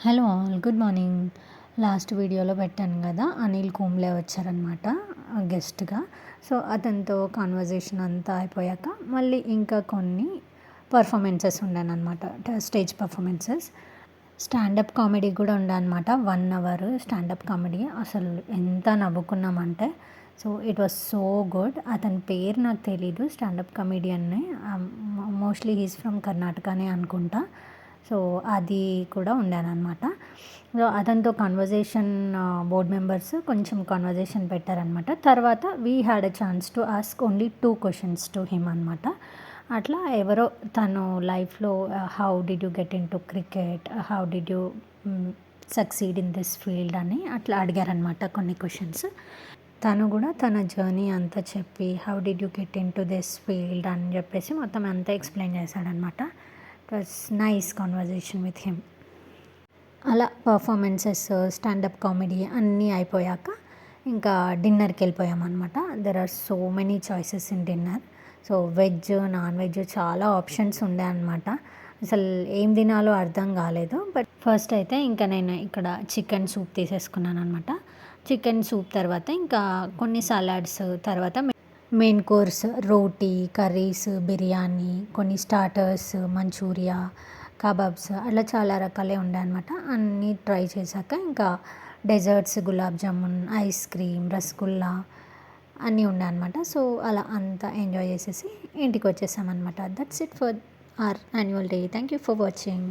Hello all, good morning. Last వీడియోలో పెట్టాను కదా, అనిల్ కుంబ్లే వచ్చారనమాట గెస్ట్గా. సో అతనితో కాన్వర్జేషన్ అంతా అయిపోయాక మళ్ళీ ఇంకా కొన్ని పర్ఫార్మెన్సెస్ ఉండనమాట, స్టేజ్ పర్ఫార్మెన్సెస్. స్టాండప్ కామెడీ కూడా ఉండనమాట, 1 అవర్ స్టాండప్ కామెడీ. అసలు ఎంత నవ్వుకున్నామంటే, so it was so good. అతని పేరు నాకు తెలీదు, స్టాండప్ కామెడియన్నే, మోస్ట్లీ హీస్ ఫ్రమ్ కర్ణాటకనే అనుకుంటా. సో అది కూడా ఉండానమాట. సో అతనితో కన్వర్జేషన్, బోర్డ్ మెంబర్స్ కొంచెం కన్వర్జేషన్ పెట్టారనమాట. తర్వాత we had a chance to ask only 2 questions to him అనమాట. అట్లా ఎవరో తను లైఫ్లో how did you get in to cricket, how did you succeed in this field అని అట్లా అడిగారనమాట కొన్ని క్వశ్చన్స్. తను కూడా తన జర్నీ అంతా చెప్పి how did you get into this field అని చెప్పేసి మొత్తం అంతా ఎక్స్ప్లెయిన్ చేశాడనమాట. It was nice conversation with him. అలా పర్ఫార్మెన్సెస్, స్టాండప్ కామెడీ అన్నీ అయిపోయాక ఇంకా డిన్నర్కి వెళ్ళిపోయామన్నమాట. There are so many choices in dinner. So veg, non veg చాలా ఆప్షన్స్ ఉండే అనమాట. అసలు ఏం తినాలో అర్థం కాలేదు. బట్ ఫస్ట్ అయితే ఇంకా నేను ఇక్కడ చికెన్ సూప్ తీసేసుకున్నాను అనమాట. చికెన్ సూప్ తర్వాత ఇంకా కొన్ని సలాడ్స్, తర్వాత మెయిన్ కోర్స్ రోటీ, కర్రీస్, బిర్యానీ, కొన్ని స్టార్టర్స్, మంచూరియా, కబాబ్స్, అట్లా చాలా రకాలే ఉండే అనమాట. అన్నీ ట్రై చేశాక ఇంకా desserts, gulab jamun, ice cream, rasgulla అన్నీ ఉండే అనమాట. సో అలా అంతా ఎంజాయ్ చేసేసి ఇంటికి వచ్చేసామన్నమాట. That's it for our annual day. Thank you for watching.